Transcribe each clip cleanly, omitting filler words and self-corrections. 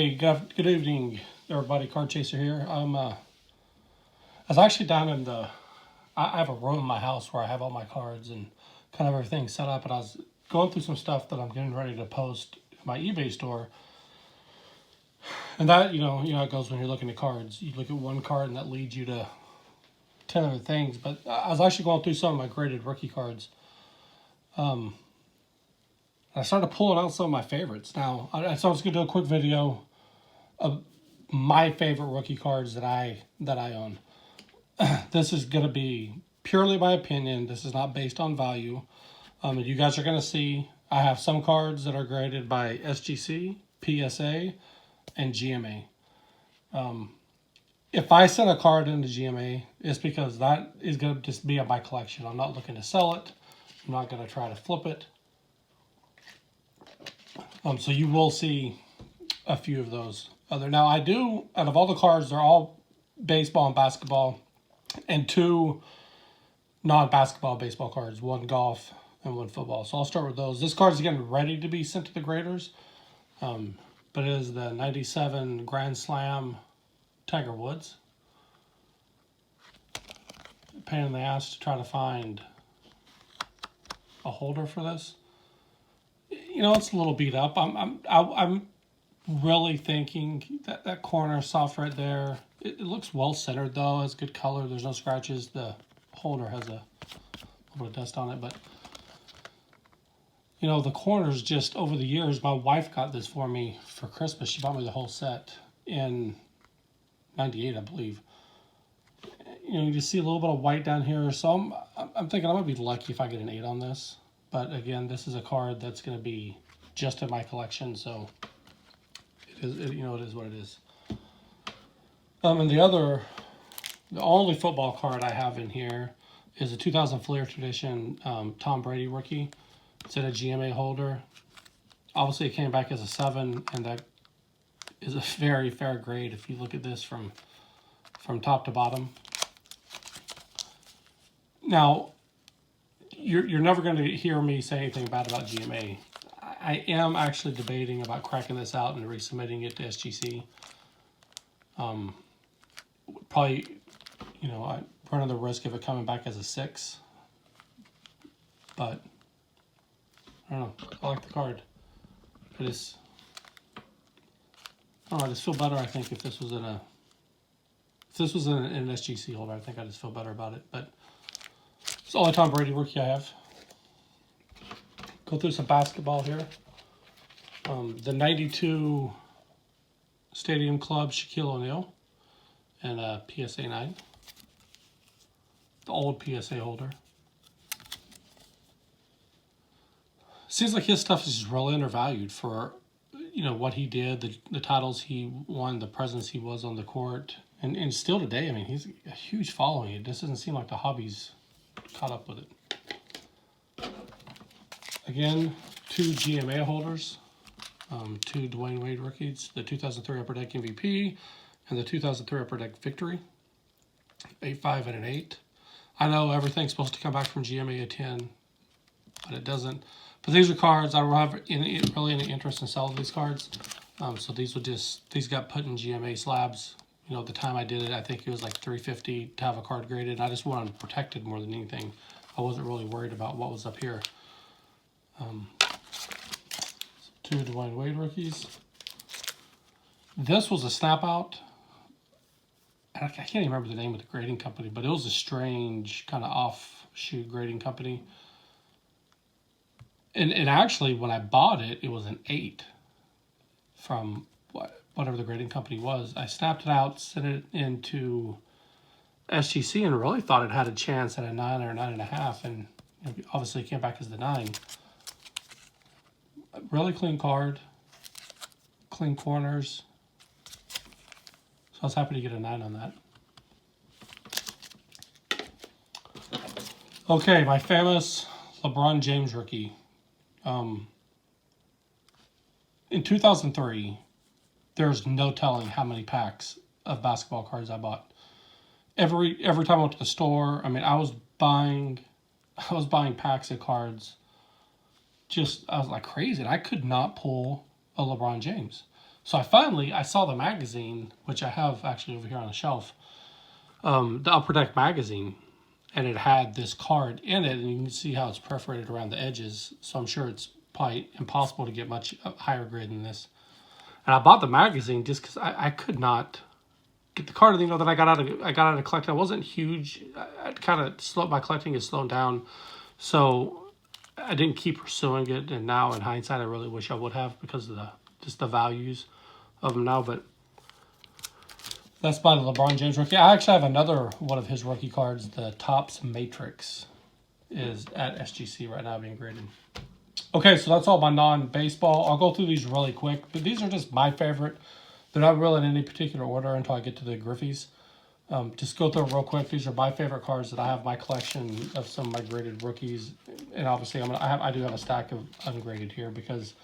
Hey, good evening, everybody. Card Chaser here. I was actually down in I have a room in my house where I have all my cards and kind of everything set up, and I was going through some stuff that I'm getting ready to post in my eBay store. And that, how it goes when you're looking at cards. You look at one card, and that leads you to 10 other things. But I was actually going through some of my graded rookie cards. I started pulling out some of my favorites. Now, so I was going to do a quick video of my favorite rookie cards that I own. This is going to be purely my opinion. This is not based on value. You guys are going to see I have some cards that are graded by SGC, PSA, and GMA. If I send a card into GMA, it's because that is going to just be in my collection. I'm not looking to sell it. I'm not going to try to flip it. So you will see a few of those. Now I do, out of all the cards, they're all baseball and basketball, and 2 non-basketball baseball cards, 1 golf and 1 football. So I'll start with those. This card is getting ready to be sent to the graders, but it is the 97 Grand Slam Tiger Woods. Pain in the ass to try to find a holder for this. It's a little beat up. I'm really thinking that corner soft right there. It looks well centered though. It's good color. There's no scratches. The holder has a little bit of dust on it, but the corners just over the years. My wife got this for me for Christmas. She bought me the whole set in '98, I believe. You just see a little bit of white down here. So I'm thinking I'm gonna be lucky if I get an 8 on this. But again, this is a card that's going to be just in my collection, so it is. It is what it is. And the only football card I have in here is a 2000 Fleer Tradition Tom Brady rookie. It's in a GMA holder. Obviously, it came back as a 7, and that is a very fair grade if you look at this from top to bottom. Now, you're never going to hear me say anything bad about GMA. I am actually debating about cracking this out and resubmitting it to SGC. Probably, I run the risk of it coming back as a 6. But I don't know. I like the card. I just feel better. I think if this was in an SGC holder, I think I just feel better about it. But it's the only Tom Brady rookie I have. Go through some basketball here. The 92 Stadium Club Shaquille O'Neal and a PSA 9. The old PSA holder. Seems like his stuff is really undervalued for what he did, the titles he won, the presence he was on the court, and still today. I mean, he's a huge following. It just doesn't seem like the hobby's caught up with it. Again, 2 GMA holders, 2 Dwayne Wade rookies, the 2003 Upper Deck MVP and the 2003 Upper Deck Victory, 8.5 and an 8. I know everything's supposed to come back from GMA at 10, but it doesn't. But these are cards. I don't have really any interest in selling these cards. So these got put in GMA slabs. The time I did it, I think it was like $350 to have a card graded. And I just wanted protected more than anything. I wasn't really worried about what was up here. 2 Dwayne Wade rookies. This was a snap out. I can't even remember the name of the grading company, but it was a strange kind of offshoot grading company. And actually, when I bought it, it was an 8 from whatever the grading company was. I snapped it out, sent it into SGC, and really thought it had a chance at a 9 or 9.5, and obviously it came back as the 9. Really clean card, clean corners. So I was happy to get a 9 on that. Okay, my famous LeBron James rookie. In 2003, there's no telling how many packs of basketball cards I bought. Every time I went to the store, I was buying packs of cards. I was like crazy, and I could not pull a LeBron James. So I saw the magazine, which I have actually over here on the shelf, the Upper Deck magazine, and it had this card in it, and you can see how it's perforated around the edges. So I'm sure it's probably impossible to get much higher grade than this. And I bought the magazine just because I could not get the card. That I got out of collecting. I wasn't huge. I kind of slowed, my collecting is slowing down, so I didn't keep pursuing it. And now in hindsight, I really wish I would have, because of the values of them now. But that's by the LeBron James rookie. I actually have another one of his rookie cards. The Topps Matrix is at SGC right now being graded. Okay, so that's all my non-baseball. I'll go through these really quick, but these are just my favorite. They're not really in any particular order until I get to the Griffeys. Just go through it real quick. These are my favorite cards that I have in my collection of some of my graded rookies. And obviously, I do have a stack of ungraded here, because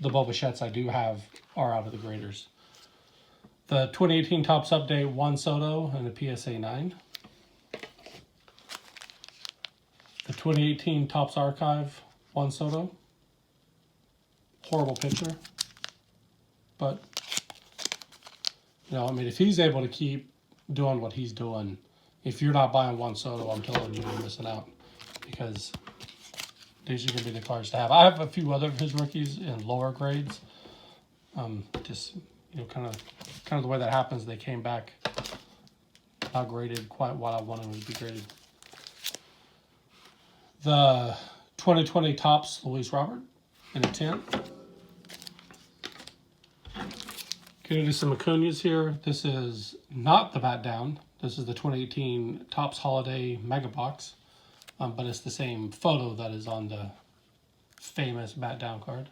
the Bobichetts I do have are out of the graders. The 2018 Topps Update, Juan Soto and the PSA 9. The 2018 Topps Archive, Juan Soto. Horrible picture. But, if he's able to keep doing what he's doing, if you're not buying Juan Soto, I'm telling you, you're missing out. Because these are going to be the cards to have. I have a few other of his rookies in lower grades. Kind of the way that happens, they came back not graded quite what I wanted them to be graded. The 2020 Topps Luis Robert in a 10. Going to do some Acunas here. This is not the bat down. This is the 2018 Topps Holiday Mega Box, but it's the same photo that is on the famous bat down card.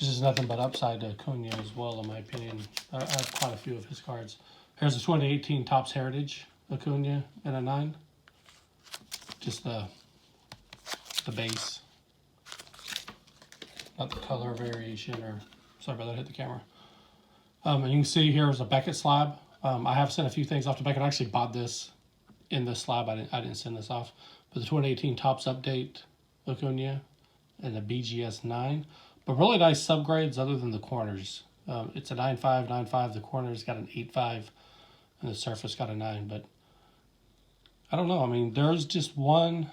This is nothing but upside to Acuna as well, in my opinion. I have quite a few of his cards. Here's the 2018 Topps Heritage Acuna in a 9. Just the base, not the color variation, or sorry about that, hit the camera. And you can see here is a Beckett slab. I have sent a few things off to Beckett. I actually bought this in this slab. I didn't send this off. But the 2018 Topps Update Acuna and the BGS 9. But really nice subgrades other than the corners. It's a 9.5, 9.5. The corners got an 8.5, and the surface got a 9. But I don't know. There's just one.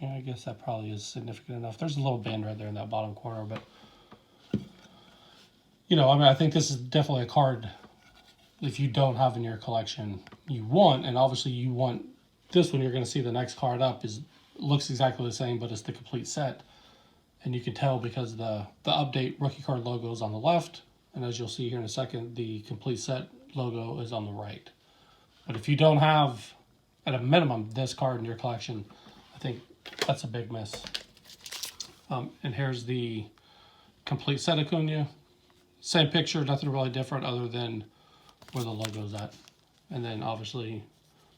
Yeah, I guess that probably is significant enough. There's a little bend right there in that bottom corner, but I think this is definitely a card, if you don't have in your collection, you want. And obviously you want this one. You're going to see the next card up looks exactly the same, but it's the complete set. And you can tell because the update rookie card logo is on the left, and as you'll see here in a second, the complete set logo is on the right. But if you don't have, at a minimum, this card in your collection, I think that's a big miss. And here's the complete set Acuna. Same picture, nothing really different other than where the logo's at. And then obviously,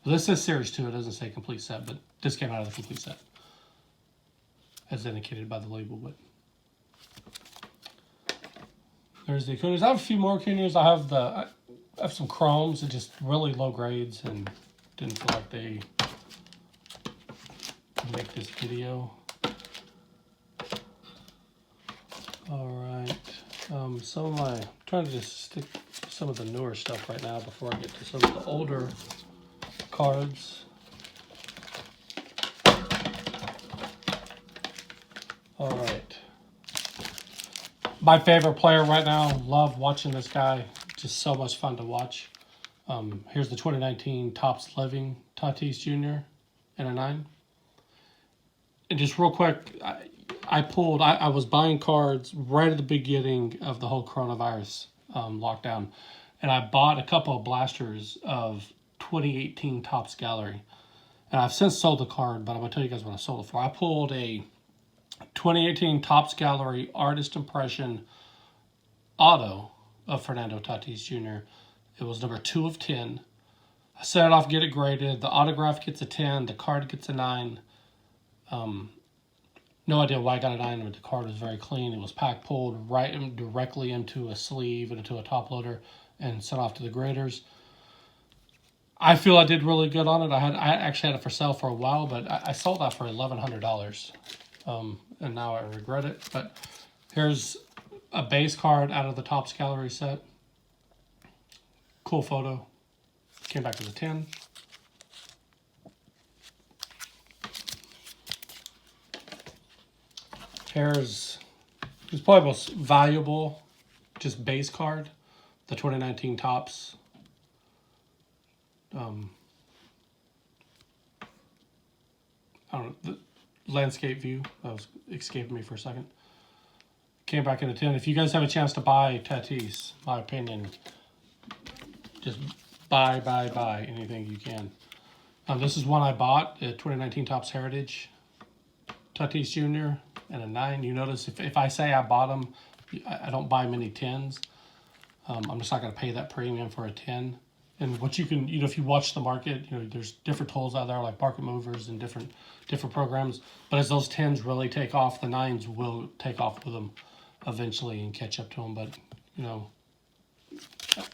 this says Series 2, it doesn't say complete set, but this came out of the complete set, as indicated by the label. But there's the Acunas. I have a few more Acunas. I have some chromes that just really low grades and didn't feel like they make this video. All right. I'm trying to just stick to some of the newer stuff right now before I get to some of the older cards. All right. My favorite player right now. Love watching this guy. Just so much fun to watch. Here's the 2019 Topps Living Tatis Jr. in a 9. And just real quick, I was buying cards right at the beginning of the whole coronavirus lockdown. And I bought a couple of blasters of 2018 Topps Gallery. And I've since sold the card, but I'm going to tell you guys what I sold it for. I pulled a 2018 Topps Gallery Artist Impression Auto of Fernando Tatis Jr. It was number 2 of 10. I set it off, get it graded. The autograph gets a 10. The card gets a 9. No idea why I got a 9, but the card was very clean. It was pack pulled directly into a sleeve and into a top loader and sent off to the graders. I feel I did really good on it. I actually had it for sale for a while, but I sold that for $1,100. And now I regret it. But here's a base card out of the Topps Gallery set. Cool photo. Came back as a 10. Here's probably most valuable, just base card, the 2019 Topps. I don't know, the landscape view. That was escaping me for a second. Came back in a 10. If you guys have a chance to buy Tatis, my opinion, just buy anything you can. This is one I bought at 2019 Topps Heritage. Tatis Jr. and a 9. You notice if I say I bought them, I don't buy many 10s. I'm just not going to pay that premium for a 10. And what you can, if you watch the market, there's different tools out there like market movers and different programs. But as those 10s really take off, the 9s will take off with them eventually and catch up to them. But,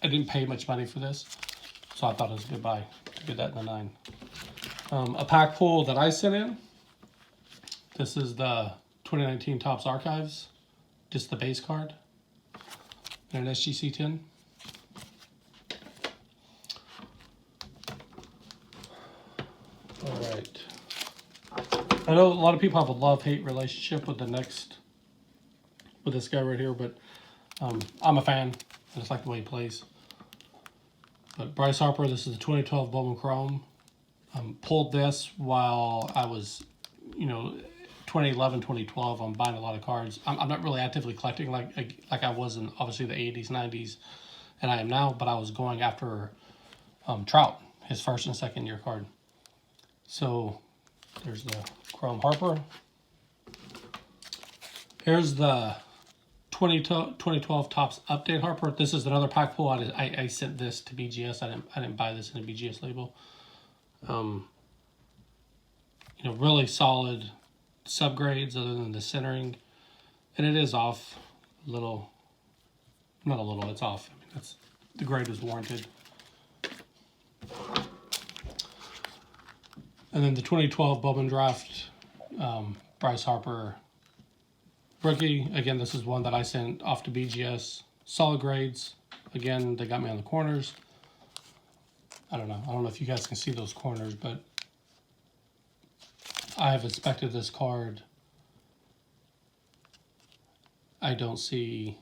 I didn't pay much money for this, so I thought it was a good buy to get that in the 9. A pack pull that I sent in. This is the 2019 Topps Archives, just the base card, and an SGC 10. All right. I know a lot of people have a love-hate relationship with this guy right here, but I'm a fan. I just like the way he plays. But Bryce Harper, this is the 2012 Bowman Chrome. Pulled this while I was, 2011, 2012, I'm buying a lot of cards. I'm not really actively collecting like I was in obviously the 80s, 90s, and I am now, but I was going after Trout, his first and second year card. So there's the Chrome Harper. Here's the 2012 Topps Update Harper. This is another pack pull. I sent this to BGS. I didn't buy this in a BGS label. Really solid subgrades other than the centering, and it is off a little. Not a little. It's off. I mean, the grade is warranted. And then the 2012 Bowman Draft, Bryce Harper rookie. Again, this is one that I sent off to BGS. Solid grades. Again, they got me on the corners. I don't know if you guys can see those corners, but I have inspected this card. I don't see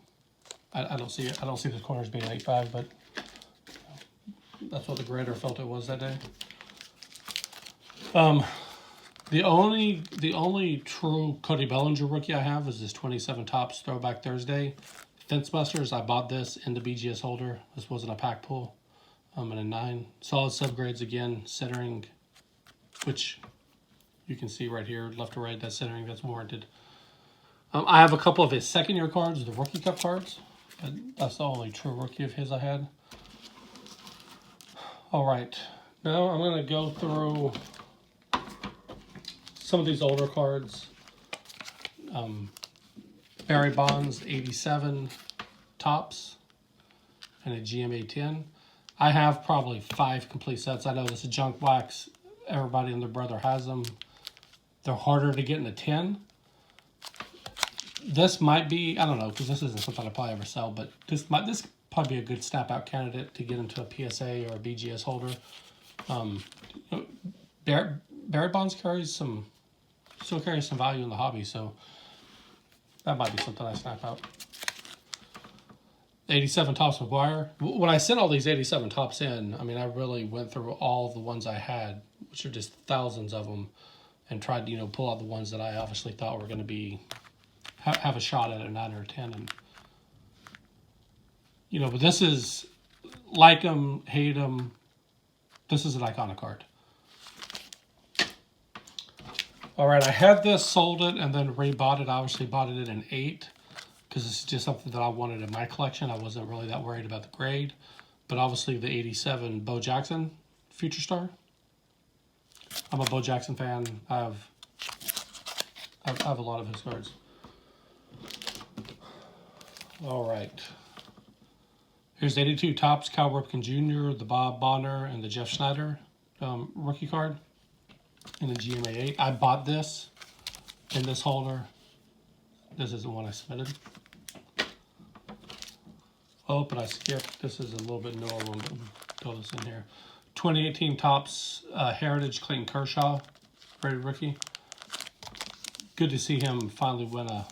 the corners being 8.5, but that's what the grader felt it was that day. The only true Cody Bellinger rookie I have is this 27 Topps Throwback Thursday. Fence Busters, I bought this in the BGS holder. This wasn't a pack pull. And a 9. Solid subgrades again, centering, which you can see right here, left to right, that centering, that's warranted. I have a couple of his second year cards, the Rookie Cup cards. That's the only true rookie of his I had. All right, now I'm going to go through some of these older cards. Barry Bonds 87 Topps and a GMA 10. I have probably 5 complete sets. I know this is junk wax. Everybody and their brother has them. They're harder to get in a 10. This might be, I don't know, because this isn't something I probably ever sell, but this probably be a good snap out candidate to get into a PSA or a BGS holder. Barry Bonds still carries some value in the hobby, so that might be something I snap out. 87 Topps McGuire. When I sent all these 87 Topps in, I mean, I really went through all the ones I had, which are just thousands of them, and tried to, pull out the ones that I obviously thought were going to have a shot at a 9 or a 10. And, but this is, like them, hate them, this is an iconic card. All right, I had this, sold it, and then rebought it. I obviously bought it in an 8. Because this is just something that I wanted in my collection. I wasn't really that worried about the grade. But obviously the 87 Bo Jackson Future Star. I'm a Bo Jackson fan. I have a lot of his cards. All right. Here's the 82 Topps Cal Ripken Jr., the Bob Bonner, and the Jeff Schneider rookie card in the GMA 8. I bought this in this holder. This isn't one I submitted. Oh, but I skipped. This is a little bit newer one, but we'll throw this in here. 2018 Topps Heritage Clayton Kershaw, rated rookie. Good to see him finally win a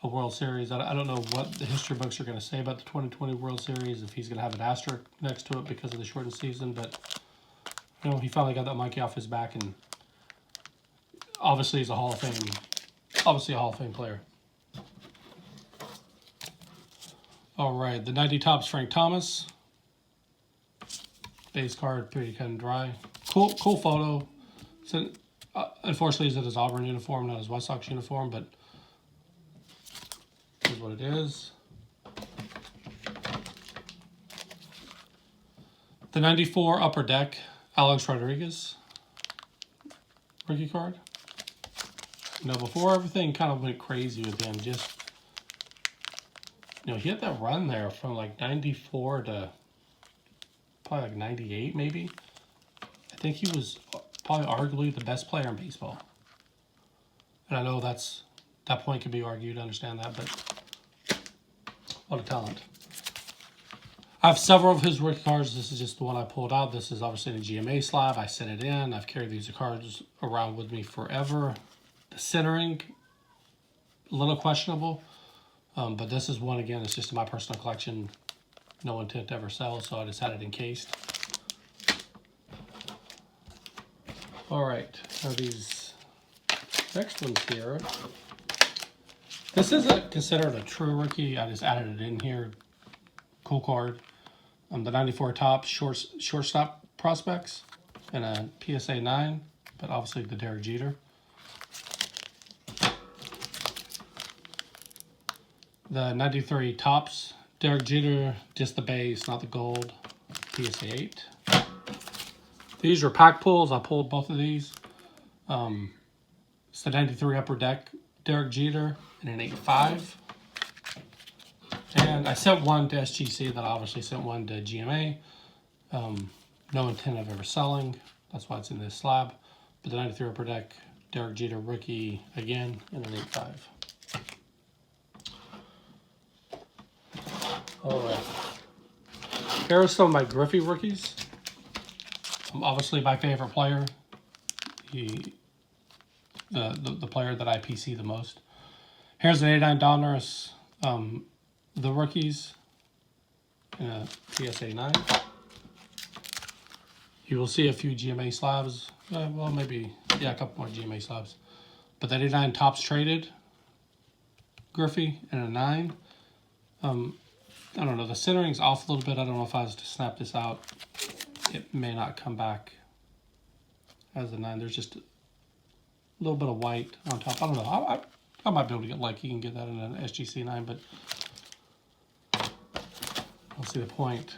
World Series. I don't know what the history books are going to say about the 2020 World Series, if he's going to have an asterisk next to it because of the shortened season, but you know, he finally got that monkey off his back, and obviously he's a Hall of Fame player. All right, the 90 Topps Frank Thomas. Base card, pretty kind of dry. Cool photo. So, unfortunately, he's in his Auburn uniform, not his White Sox uniform, but here's what it is. The 94 Upper Deck, Alex Rodriguez. Rookie card. You know, before everything kind of went crazy with him, just, you know, he had that run there from like 94 to probably like 98 maybe. I think he was probably arguably the best player in baseball. And I know that point could be argued, I understand that, but what a talent. I have several of his rookie cards. This is just the one I pulled out. This is obviously in a GMA slab. I sent it in. I've carried these cards around with me forever. The centering, a little questionable. But this is one, again, it's just in my personal collection. No intent to ever sell, so I just had it encased. All right, now these next ones here. This isn't considered a true rookie. I just added it in here. Cool card. The 94 Topps shortstop prospects and a PSA 9, but obviously the Derek Jeter. The 93 Topps Derek Jeter, just the base, not the gold. PSA 8. These are pack pulls. I pulled both of these. It's the 93 Upper Deck Derek Jeter and an 8.5. And I sent one to SGC, then I obviously sent one to GMA. No intent of ever selling. That's why it's in this slab. But the 93 Upper Deck Derek Jeter rookie again and an 8.5. All right. Here are some of my Griffey rookies. Obviously my favorite player. The player that I PC the most. Here's an 89 Donruss. The rookies. PSA 9. You will see a few GMA slabs. Well, maybe, yeah, a couple more GMA slabs. But that 89 Topps traded. Griffey and a 9. I don't know, the centering's off a little bit. I don't know if I was to snap this out, it may not come back as a 9. There's just a little bit of white on top. I don't know. I might be able to get lucky and get that in an SGC 9, but I'll see the point.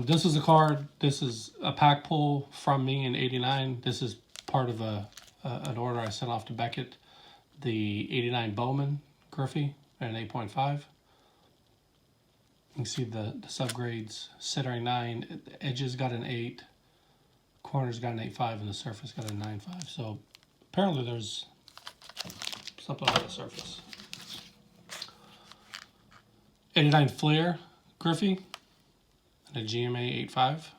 This is a card. This is a pack pull from me in '89. This is part of an order I sent off to Beckett. The '89 Bowman Griffey at an 8.5. You can see the subgrades. Centering 9. The edges got an 8. Corners got an 8.5, and the surface got a 9.5. So apparently there's something on the surface. 89 Fleer Griffey and a GMA 8.5.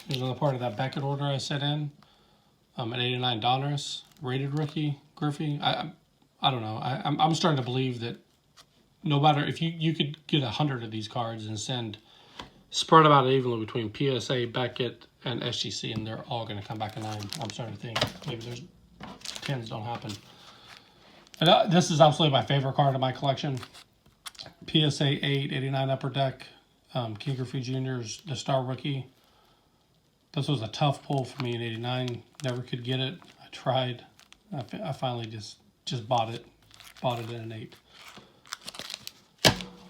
Here's another part of that Beckett order I sent in. An 89 Donruss rated rookie Griffey. I don't know. I'm starting to believe that no matter if you could get 100 of these cards and spread them out evenly between PSA, Beckett, and SGC, and they're all going to come back a 9. I'm starting to think maybe there's 10s don't happen. And this is absolutely my favorite card in my collection. PSA 8, 89 Upper Deck, King Griffey Jr.'s the star rookie. This was a tough pull for me in '89. Never could get it. I tried. I finally just bought it. Bought it in an 8.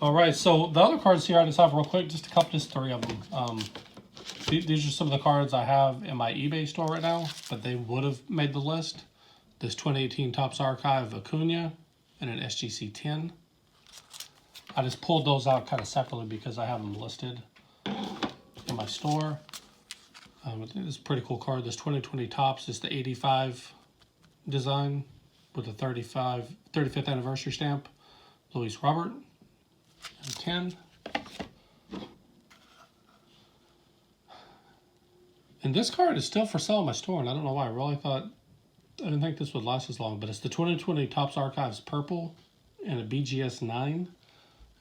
All right, so the other cards here I just have real quick, just 3 of them. These are some of the cards I have in my eBay store right now, but they would have made the list. This 2018 Topps Archive Acuna and an SGC 10. I just pulled those out kind of separately because I have them listed in my store. This is a pretty cool card. This 2020 Topps is the 85 design with the 35th anniversary stamp. Luis Robert. and 10. And this card is still for sale in my store, and I don't know why. I didn't think this would last as long, but it's the 2020 Topps Archives Purple and a BGS 9. And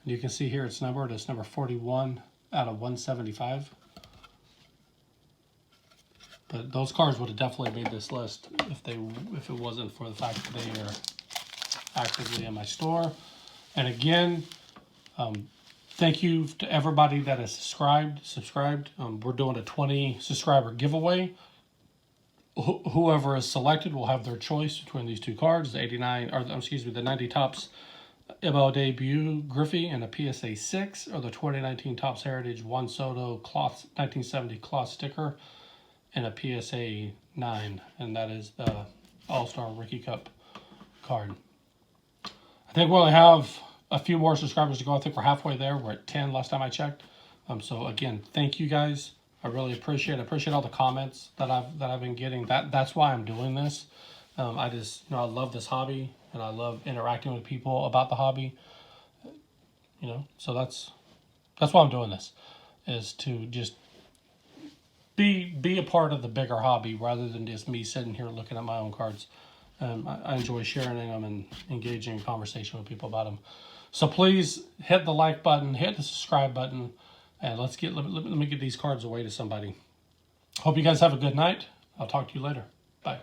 you can see here it's numbered. It's number 41 out of 175. But those cards would have definitely made this list if it wasn't for the fact that they are actively in my store. And again, thank you to everybody that has subscribed. We're doing a 20 subscriber giveaway. Whoever is selected will have their choice between these two cards: the 90 Topps ML debut Griffey and a PSA 6, or the 2019 Topps Heritage Juan Soto 1970 cloth sticker and a PSA 9, and that is the All-Star Rookie Cup card. I think we only have a few more subscribers to go. I think we're halfway there. We're at 10 last time I checked. So again, thank you guys. I really appreciate all the comments that I've been getting. That's why I'm doing this. I just, I love this hobby, and I love interacting with people about the hobby. So that's why I'm doing this, is to just be a part of the bigger hobby rather than just me sitting here looking at my own cards. I enjoy sharing them and engaging in conversation with people about them. So please hit the like button, hit the subscribe button, and let me get these cards away to somebody. Hope you guys have a good night. I'll talk to you later. Bye.